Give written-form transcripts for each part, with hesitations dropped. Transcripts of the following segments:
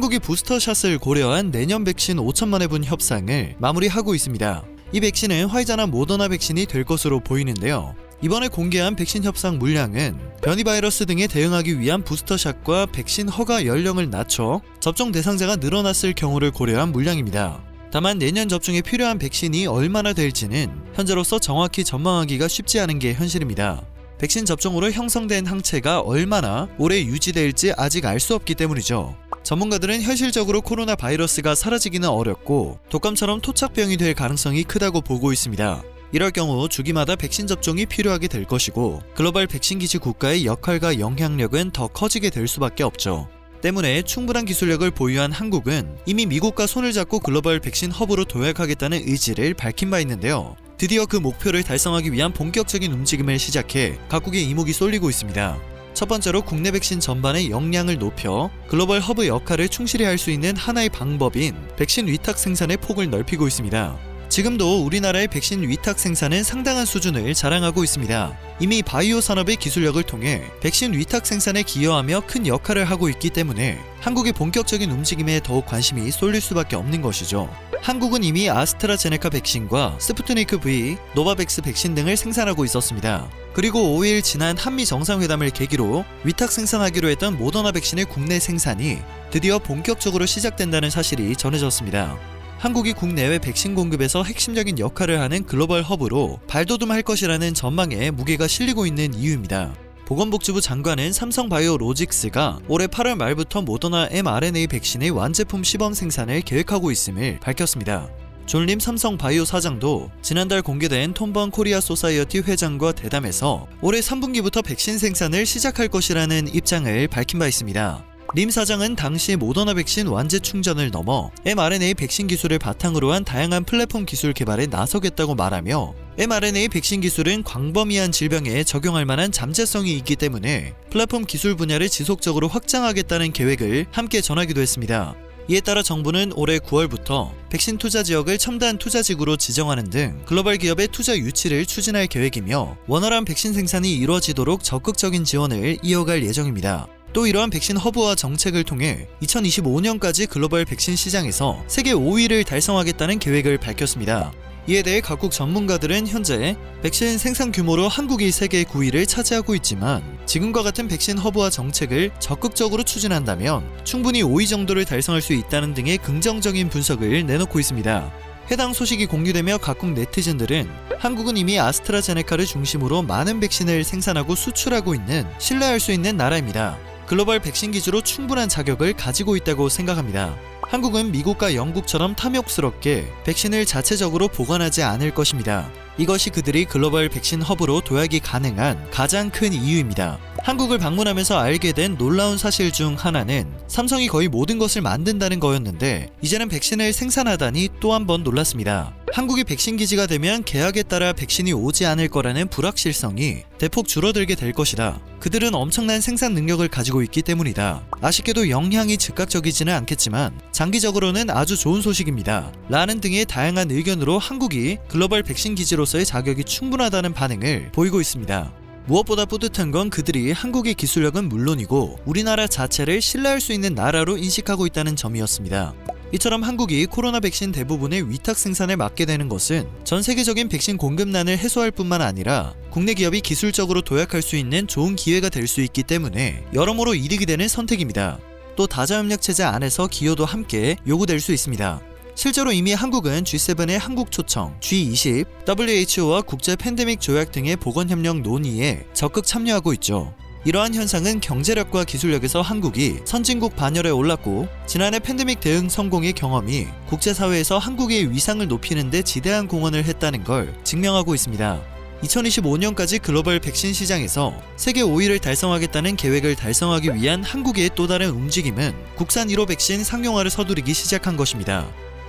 한국이 부스터샷을 고려한 내년 백신 5천만 회분 협상을 마무리하고 있습니다. 이 백신은 화이자나 모더나 백신이 될 것으로 보이는데요. 이번에 공개한 백신 협상 물량은 변이 바이러스 등에 대응하기 위한 부스터샷과 백신 허가 연령을 낮춰 접종 대상자가 늘어났을 경우를 고려한 물량입니다. 다만 내년 접종에 필요한 백신이 얼마나 될지는 현재로서 정확히 전망하기가 쉽지 않은 게 현실입니다. 백신 접종으로 형성된 항체가 얼마나 오래 유지될지 아직 알 수 없기 때문이죠. 전문가들은 현실적으로 코로나 바이러스가 사라지기는 어렵고 독감처럼 토착병이 될 가능성이 크다고 보고 있습니다. 이럴 경우 주기마다 백신 접종이 필요하게 될 것이고 글로벌 백신 기지 국가의 역할과 영향력은 더 커지게 될 수밖에 없죠. 때문에 충분한 기술력을 보유한 한국은 이미 미국과 손을 잡고 글로벌 백신 허브로 도약하겠다는 의지를 밝힌 바 있는데요. 드디어 그 목표를 달성하기 위한 본격적인 움직임을 시작해 각국의 이목이 쏠리고 있습니다. 첫 번째로 국내 백신 전반의 역량을 높여 글로벌 허브 역할을 충실히 할 수 있는 하나의 방법인 백신 위탁 생산의 폭을 넓히고 있습니다. 지금도 우리나라의 백신 위탁 생산은 상당한 수준을 자랑하고 있습니다. 이미 바이오 산업의 기술력을 통해 백신 위탁 생산에 기여하며 큰 역할을 하고 있기 때문에 한국의 본격적인 움직임에 더욱 관심이 쏠릴 수밖에 없는 것이죠. 한국은 이미 아스트라제네카 백신과 스푸트니크 V, 노바백스 백신 등을 생산하고 있었습니다. 그리고 5일 지난 한미 정상회담을 계기로 위탁 생산하기로 했던 모더나 백신의 국내 생산이 드디어 본격적으로 시작된다는 사실이 전해졌습니다. 한국이 국내외 백신 공급에서 핵심적인 역할을 하는 글로벌 허브로 발돋움할 것이라는 전망에 무게가 실리고 있는 이유입니다. 보건복지부 장관은 삼성바이오로직스가 올해 8월 말부터 모더나 mRNA 백신의 완제품 시범 생산을 계획하고 있음을 밝혔습니다. 존림 삼성바이오 사장도 지난달 공개된 톰번 코리아 소사이어티 회장과 대담에서 올해 3분기부터 백신 생산을 시작할 것이라는 입장을 밝힌 바 있습니다. 림 사장은 당시 모더나 백신 완제 충전을 넘어 mRNA 백신 기술을 바탕으로 한 다양한 플랫폼 기술 개발에 나서겠다고 말하며 mRNA 백신 기술은 광범위한 질병에 적용할 만한 잠재성이 있기 때문에 플랫폼 기술 분야를 지속적으로 확장하겠다는 계획을 함께 전하기도 했습니다. 이에 따라 정부는 올해 9월부터 백신 투자 지역을 첨단 투자지구로 지정하는 등 글로벌 기업의 투자 유치를 추진할 계획이며 원활한 백신 생산이 이루어지도록 적극적인 지원을 이어갈 예정입니다. 또 이러한 백신 허브화 정책을 통해 2025년까지 글로벌 백신 시장에서 세계 5위를 달성하겠다는 계획을 밝혔습니다. 이에 대해 각국 전문가들은 현재 백신 생산 규모로 한국이 세계 9위를 차지하고 있지만 지금과 같은 백신 허브화 정책을 적극적으로 추진한다면 충분히 5위 정도를 달성할 수 있다는 등의 긍정적인 분석을 내놓고 있습니다. 해당 소식이 공유되며 각국 네티즌들은 한국은 이미 아스트라제네카를 중심으로 많은 백신을 생산하고 수출하고 있는 신뢰할 수 있는 나라입니다. 글로벌 백신 기지로 충분한 자격을 가지고 있다고 생각합니다. 한국은 미국과 영국처럼 탐욕스럽게 백신을 자체적으로 보관하지 않을 것입니다. 이것이 그들이 글로벌 백신 허브로 도약이 가능한 가장 큰 이유입니다. 한국을 방문하면서 알게 된 놀라운 사실 중 하나는 삼성이 거의 모든 것을 만든다는 거였는데 이제는 백신을 생산하다니 또 한 번 놀랐습니다. 한국이 백신 기지가 되면 계약에 따라 백신이 오지 않을 거라는 불확실성이 대폭 줄어들게 될 것이다. 그들은 엄청난 생산 능력을 가지고 있기 때문이다. 아쉽게도 영향이 즉각적이지는 않겠지만 장기적으로는 아주 좋은 소식입니다. 라는 등의 다양한 의견으로 한국이 글로벌 백신 기지로서의 자격이 충분하다는 반응을 보이고 있습니다. 무엇보다 뿌듯한 건 그들이 한국의 기술력은 물론이고 우리나라 자체를 신뢰할 수 있는 나라로 인식하고 있다는 점이었습니다. 이처럼 한국이 코로나 백신 대부분의 위탁 생산을 맡게 되는 것은 전 세계적인 백신 공급난을 해소할 뿐만 아니라 국내 기업이 기술적으로 도약할 수 있는 좋은 기회가 될 수 있기 때문에 여러모로 이득이 되는 선택입니다. 또 다자협력 체제 안에서 기여도 함께 요구될 수 있습니다. 실제로 이미 한국은 G7의 한국 초청, G20, WHO와 국제 팬데믹 조약 등의 보건협력 논의에 적극 참여하고 있죠. 이러한 현상은 경제력과 기술력에서 한국이 선진국 반열에 올랐고 지난해 팬데믹 대응 성공의 경험이 국제사회에서 한국의 위상을 높이는 데 지대한 공헌을 했다는 걸 증명하고 있습니다. 2025년까지 글로벌 백신 시장에서 세계 5위를 달성하겠다는 계획을 달성하기 위한 한국의 또 다른 움직임은 국산 1호 백신 상용화를 서두르기 시작한 것입니다.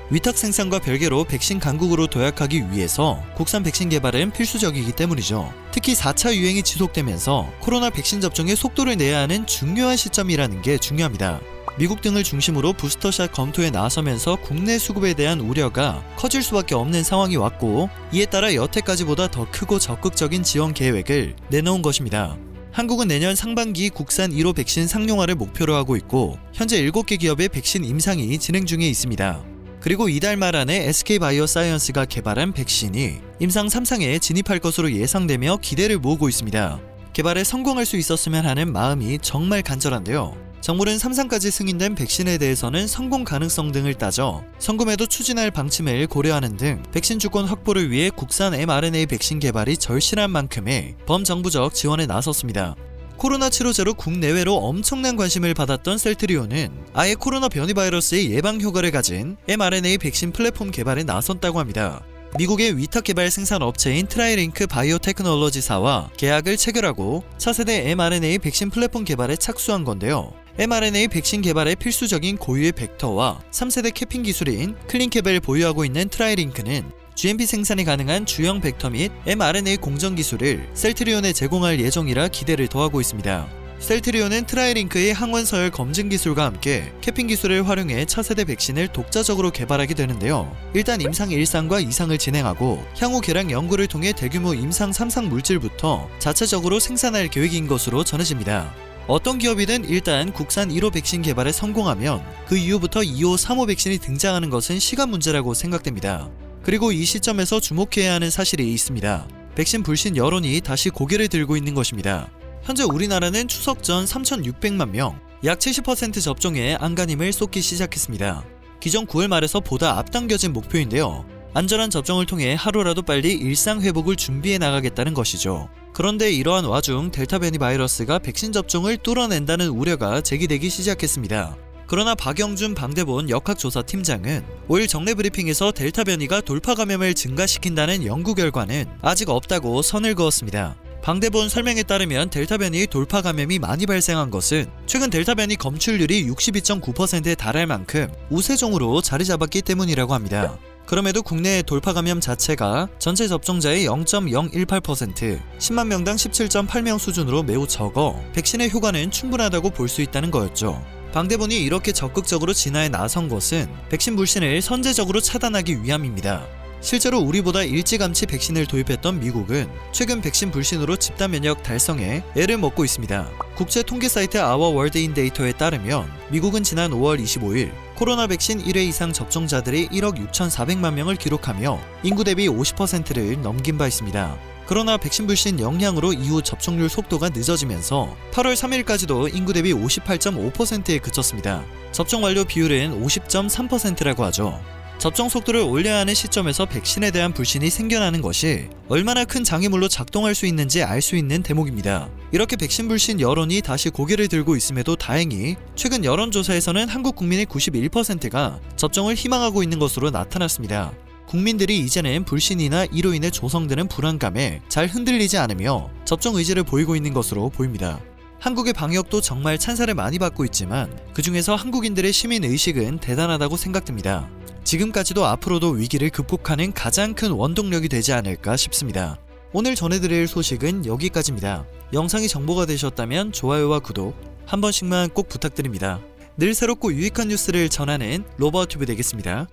위탁 생산과 별개로 백신 강국으로 도약하기 위해서 국산 백신 개발은 필수적이기 때문이죠. 특히 4차 유행이 지속되면서 코로나 백신 접종에 속도를 내야 하는 중요한 시점이라는 게 중요합니다. 미국 등을 중심으로 부스터샷 검토에 나서면서 국내 수급에 대한 우려가 커질 수밖에 없는 상황이 왔고 이에 따라 여태까지보다 더 크고 적극적인 지원 계획을 내놓은 것입니다. 한국은 내년 상반기 국산 1호 백신 상용화를 목표로 하고 있고 현재 7개 기업의 백신 임상이 진행 중에 있습니다. 그리고 이달 말 안에 SK바이오사이언스가 개발한 백신이 임상 3상에 진입할 것으로 예상되며 기대를 모으고 있습니다. 개발에 성공할 수 있었으면 하는 마음이 정말 간절한데요. 정부는 3상까지 승인된 백신에 대해서는 성공 가능성 등을 따져 성금에도 추진할 방침을 고려하는 등 백신 주권 확보를 위해 국산 mRNA 백신 개발이 절실한 만큼의 범정부적 지원에 나섰습니다. 코로나 치료제로 국내외로 엄청난 관심을 받았던 셀트리온은 아예 코로나 변이 바이러스의 예방 효과를 가진 mRNA 백신 플랫폼 개발에 나섰다고 합니다. 미국의 위탁 개발 생산 업체인 트라이링크 바이오테크놀로지사와 계약을 체결하고 차세대 mRNA 백신 플랫폼 개발에 착수한 건데요. mRNA 백신 개발에 필수적인 고유의 벡터와 3세대 캐핑 기술인 클린캡을 보유하고 있는 트라이링크는 GMP 생산이 가능한 주형 벡터 및 mRNA 공정 기술을 셀트리온에 제공할 예정이라 기대를 더하고 있습니다. 셀트리온은 트라이링크의 항원 서열 검증 기술과 함께 캐핑 기술을 활용해 차세대 백신을 독자적으로 개발하게 되는데요. 일단 임상 1상과 2상을 진행하고 향후 개량 연구를 통해 대규모 임상 3상 물질부터 자체적으로 생산할 계획인 것으로 전해집니다. 어떤 기업이든 일단 국산 1호 백신 개발에 성공하면 그 이후부터 2호, 3호 백신이 등장하는 것은 시간 문제라고 생각됩니다. 그리고 이 시점에서 주목해야 하는 사실이 있습니다. 백신 불신 여론이 다시 고개를 들고 있는 것입니다. 현재 우리나라는 추석 전 3,600만 명, 약 70% 접종에 안간힘을 쏟기 시작했습니다. 기존 9월 말에서 보다 앞당겨진 목표인데요. 안전한 접종을 통해 하루라도 빨리 일상 회복을 준비해 나가겠다는 것이죠. 그런데 이러한 와중 델타 변이 바이러스가 백신 접종을 뚫어낸다는 우려가 제기되기 시작했습니다. 그러나 박영준 방대본 역학조사팀장은 5일 정례 브리핑에서 델타 변이가 돌파 감염을 증가시킨다는 연구 결과는 아직 없다고 선을 그었습니다. 방대본 설명에 따르면 델타 변이 돌파 감염이 많이 발생한 것은 최근 델타 변이 검출률이 62.9%에 달할 만큼 우세종으로 자리 잡았기 때문이라고 합니다. 그럼에도 국내 돌파 감염 자체가 전체 접종자의 0.018%, 10만 명당 17.8명 수준으로 매우 적어 백신의 효과는 충분하다고 볼 수 있다는 거였죠. 방대본이 이렇게 적극적으로 진화에 나선 것은 백신 불신을 선제적으로 차단하기 위함입니다. 실제로 우리보다 일찌감치 백신을 도입했던 미국은 최근 백신 불신으로 집단 면역 달성에 애를 먹고 있습니다. 국제 통계 사이트 Our World in Data에 따르면 미국은 지난 5월 25일 코로나 백신 1회 이상 접종자들이 1억 6,400만 명을 기록하며 인구 대비 50%를 넘긴 바 있습니다. 그러나 백신 불신 영향으로 이후 접종률 속도가 늦어지면서 8월 3일까지도 인구 대비 58.5%에 그쳤습니다. 접종 완료 비율은 50.3%라고 하죠. 접종 속도를 올려야 하는 시점에서 백신에 대한 불신이 생겨나는 것이 얼마나 큰 장애물로 작동할 수 있는지 알 수 있는 대목입니다. 이렇게 백신 불신 여론이 다시 고개를 들고 있음에도 다행히 최근 여론조사에서는 한국 국민의 91%가 접종을 희망하고 있는 것으로 나타났습니다. 국민들이 이제는 불신이나 이로 인해 조성되는 불안감에 잘 흔들리지 않으며 접종 의지를 보이고 있는 것으로 보입니다. 한국의 방역도 정말 찬사를 많이 받고 있지만 그 중에서 한국인들의 시민의식은 대단하다고 생각됩니다. 지금까지도 앞으로도 위기를 극복하는 가장 큰 원동력이 되지 않을까 싶습니다. 오늘 전해드릴 소식은 여기까지입니다. 영상이 정보가 되셨다면 좋아요와 구독 한 번씩만 꼭 부탁드립니다. 늘 새롭고 유익한 뉴스를 전하는 로버튜브 되겠습니다.